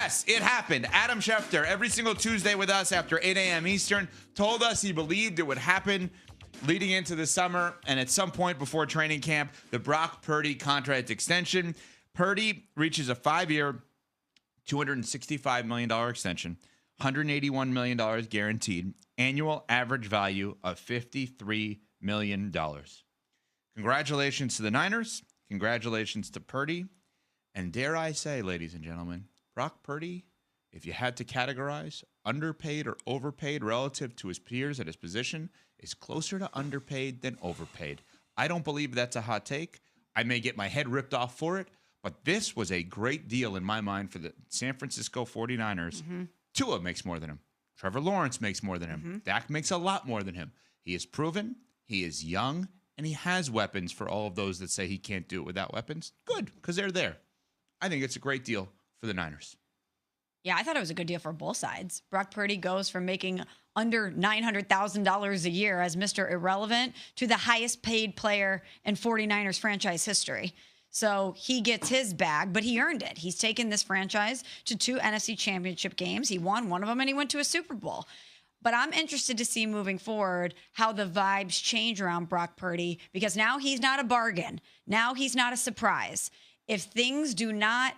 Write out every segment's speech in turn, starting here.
Yes, it happened. Adam Schefter, every single Tuesday with us after 8 a.m. Eastern, told us he believed it would happen leading into the summer, and at some point before training camp, the Brock Purdy contract extension. Purdy reaches a 5-year, $265 million extension, $181 million guaranteed, annual average value of $53 million. Congratulations to the Niners. Congratulations to Purdy. And dare I say, ladies and gentlemen, Brock Purdy, if you had to categorize underpaid or overpaid relative to his peers at his position, is closer to underpaid than overpaid. I don't believe that's a hot take. I may get my head ripped off for it, but this was a great deal in my mind for the San Francisco 49ers. Mm-hmm. Tua makes more than him. Trevor Lawrence makes more than him. Mm-hmm. Dak makes a lot more than him. He is proven, he is young, and he has weapons for all of those that say he can't do it without weapons. Good, because they're there. I think it's a great deal for the Niners. Yeah, I thought it was a good deal for both sides. Brock Purdy goes from making under $900,000 a year as Mr. Irrelevant to the highest paid player in 49ers franchise history. So he gets his bag, but he earned it. He's taken this franchise to 2 NFC championship games. He won one of them, and he went to a Super Bowl. But I'm interested to see moving forward how the vibes change around Brock Purdy, because now he's not a bargain. Now he's not a surprise. If things do not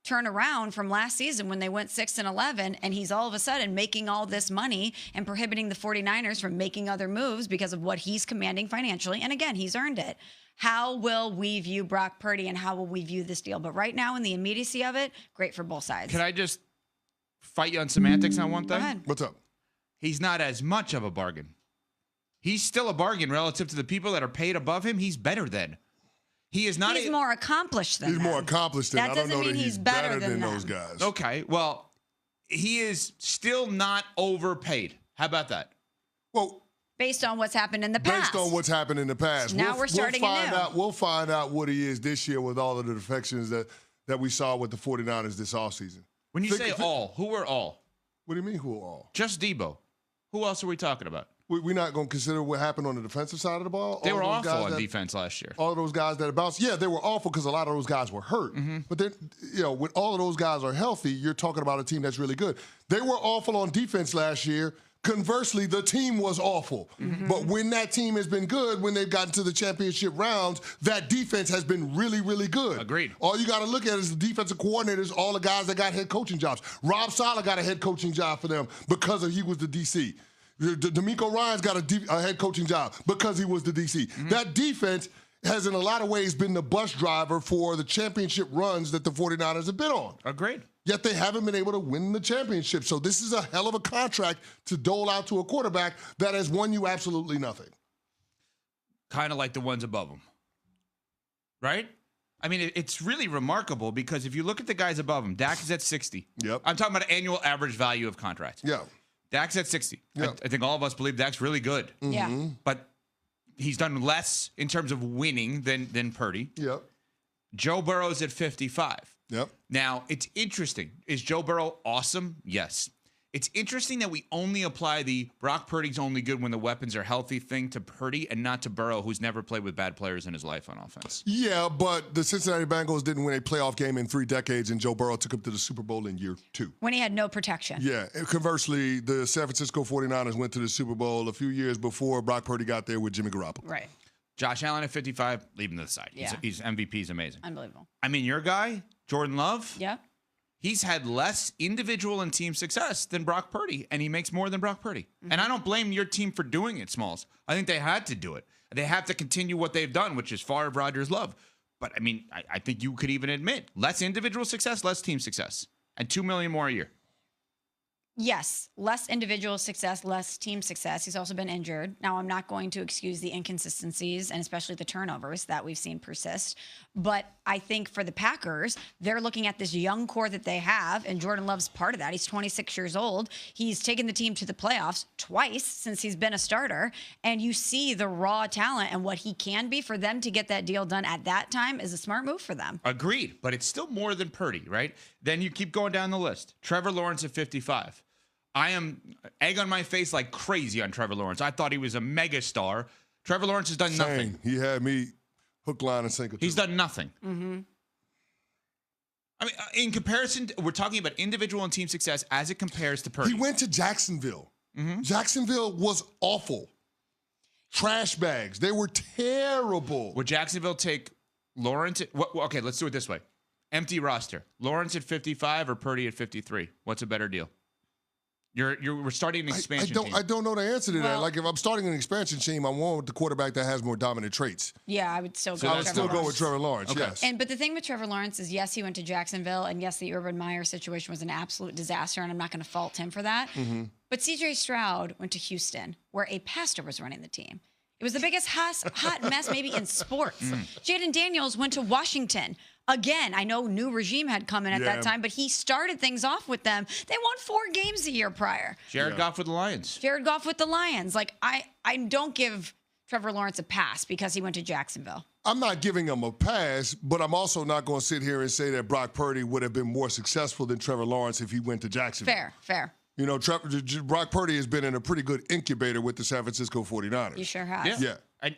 turn around from last season when they went 6-11 and he's all of a sudden making all this money and prohibiting the 49ers from making other moves because of what he's commanding financially, and again, he's earned it. How will we view Brock Purdy and how will we view this deal? But right now, in the immediacy of it, great for both sides. Can I just fight you on semantics on one thing? Go ahead. What's up? He's not as much of a bargain. He's still a bargain relative to the people that are paid above him. He's better than. He is not. He's more accomplished than He's them. more accomplished than. That I don't doesn't know mean that he's better than those guys. Okay, well, he is still not overpaid. How about that? Well, based on what's happened in the past. Based on what's happened in the past. Now we're starting anew. We'll find out what he is this year with all of the defections that we saw with the 49ers this offseason. When you say all, who are all? What do you mean who are all? Just Debo. Who else are we talking about? We're not going to consider what happened on the defensive side of the ball? They were awful on defense last year. All of those guys that bounced. Yeah, they were awful because a lot of those guys were hurt. Mm-hmm. But then, when all of those guys are healthy, you're talking about a team that's really good. They were awful on defense last year. Conversely, the team was awful. Mm-hmm. But when that team has been good, when they've gotten to the championship rounds, that defense has been really, really good. Agreed. All you got to look at is the defensive coordinators, all the guys that got head coaching jobs. Rob Saleh got a head coaching job for them because he was the DC. D'Amico Ryan's got a head coaching job because he was the DC. Mm-hmm. That defense has, in a lot of ways, been the bus driver for the championship runs that the 49ers have been on. Agreed. Yet they haven't been able to win the championship. So this is a hell of a contract to dole out to a quarterback that has won you absolutely nothing. Kind of like the ones above him. Right? I mean, it's really remarkable because if you look at the guys above him, Dak is at 60. Yep. I'm talking about annual average value of contracts. Yeah. Dak's at 60. Yep. I think all of us believe Dak's really good. Mm-hmm. Yeah. But he's done less in terms of winning than Purdy. Yep. Joe Burrow's at 55. Yep. Now, it's interesting. Is Joe Burrow awesome? Yes. It's interesting that we only apply the Brock Purdy's only good when the weapons are healthy thing to Purdy and not to Burrow, who's never played with bad players in his life on offense. Yeah, but the Cincinnati Bengals didn't win a playoff game in 3 decades, and Joe Burrow took him to the Super Bowl in year 2. When he had no protection. Yeah. And conversely, the San Francisco 49ers went to the Super Bowl a few years before Brock Purdy got there with Jimmy Garoppolo. Right. Josh Allen at 55, leave him to the side. Yeah. He's MVP is amazing. Unbelievable. I mean, your guy, Jordan Love. Yeah. He's had less individual and team success than Brock Purdy, and he makes more than Brock Purdy. Mm-hmm. And I don't blame your team for doing it, Smalls. I think they had to do it. They have to continue what they've done, which is Favre, Rodgers, Love. But, I mean, I think you could even admit less individual success, less team success, and $2 million more a year. Yes, less individual success, less team success. He's also been injured. Now, I'm not going to excuse the inconsistencies and especially the turnovers that we've seen persist. But I think for the Packers, they're looking at this young core that they have, and Jordan Love's part of that. He's 26 years old. He's taken the team to the playoffs twice since he's been a starter. And you see the raw talent and what he can be. For them to get that deal done at that time is a smart move for them. Agreed, but it's still more than Purdy, right? Then you keep going down the list. Trevor Lawrence at 55. I am egg on my face like crazy on Trevor Lawrence. I thought he was a megastar. Trevor Lawrence has done nothing. He had me hook, line, and sinker. He's done nothing. Mm-hmm. I mean, in comparison, we're talking about individual and team success as it compares to Purdy. He went to Jacksonville. Jacksonville was awful. Trash bags. They were terrible. Would Jacksonville take Lawrence? Okay, let's do it this way. Empty roster. Lawrence at 55 or Purdy at 53? What's a better deal? We're starting an expansion team. I don't know the answer to that. Well, Like, if I'm starting an expansion team, I want the quarterback that has more dominant traits. Yeah, I would still go. I would still go with Trevor Lawrence. Okay. Yes. But the thing with Trevor Lawrence is, yes, he went to Jacksonville, and yes, the Urban Meyer situation was an absolute disaster, and I'm not going to fault him for that. But C.J. Stroud went to Houston, where a pastor was running the team. It was the biggest hot mess maybe in sports. Jayden Daniels went to Washington. Again, I know new regime had come in at that time, but he started things off with them. They won 4 games the year prior. Jared Goff with the Lions. Jared Goff with the Lions. Like, I don't give Trevor Lawrence a pass because he went to Jacksonville. I'm not giving him a pass, but I'm also not going to sit here and say that Brock Purdy would have been more successful than Trevor Lawrence if he went to Jacksonville. Fair. You know, Brock Purdy has been in a pretty good incubator with the San Francisco 49ers. You sure have. Yeah.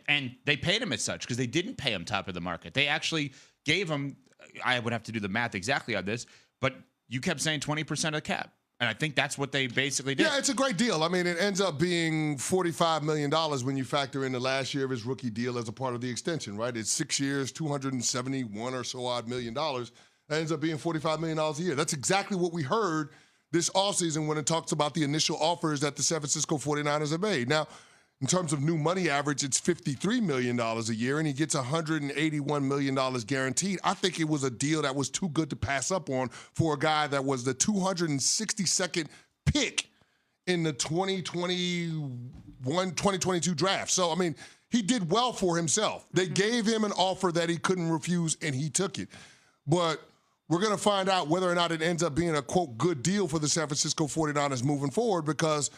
And they paid him as such because they didn't pay him top of the market. They actually gave him, I would have to do the math exactly on this, but you kept saying 20% of the cap. And I think that's what they basically did. Yeah, it's a great deal. I mean, it ends up being $45 million when you factor in the last year of his rookie deal as a part of the extension, right? It's 6 years, $271 or so odd million. That ends up being $45 million a year. That's exactly what we heard this offseason when it talks about the initial offers that the San Francisco 49ers have made. Now, in terms of new money average, it's $53 million a year, and he gets $181 million guaranteed. I think it was a deal that was too good to pass up on for a guy that was the 262nd pick in the 2022 draft. So, I mean, he did well for himself. They gave him an offer that he couldn't refuse, and he took it. But we're going to find out whether or not it ends up being a, quote, good deal for the San Francisco 49ers moving forward, because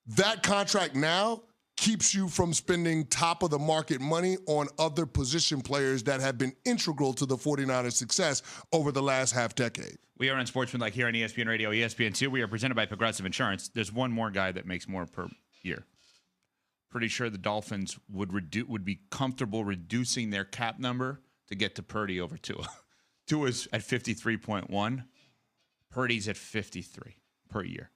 that contract now keeps you from spending top-of-the-market money on other position players that have been integral to the 49ers' success over the last half-decade. We are on Sportsmanlike here on ESPN Radio, ESPN 2. We are presented by Progressive Insurance. There's one more guy that makes more per year. Pretty sure the Dolphins would be comfortable reducing their cap number to get to Purdy over Tua. Tua's at 53.1. Purdy's at 53 per year.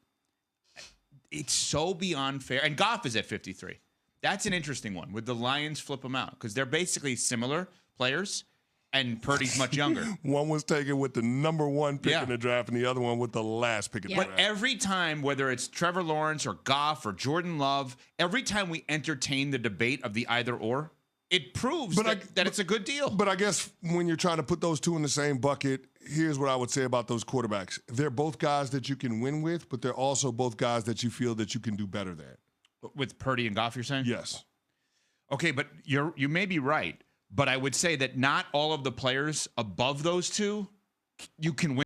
It's so beyond fair. And Goff is at 53. That's an interesting one. Would the Lions flip them out? Because they're basically similar players, and Purdy's much younger. One was taken with the number 1 pick in the draft, and the other one with the last pick in the draft. But every time, whether it's Trevor Lawrence or Goff or Jordan Love, every time we entertain the debate of the either-or, it proves that it's a good deal. But I guess when you're trying to put those two in the same bucket, here's what I would say about those quarterbacks. They're both guys that you can win with, but they're also both guys that you feel that you can do better than. With Purdy and Goff, you're saying? Yes. Okay, but you may be right. But I would say that not all of the players above those two you can win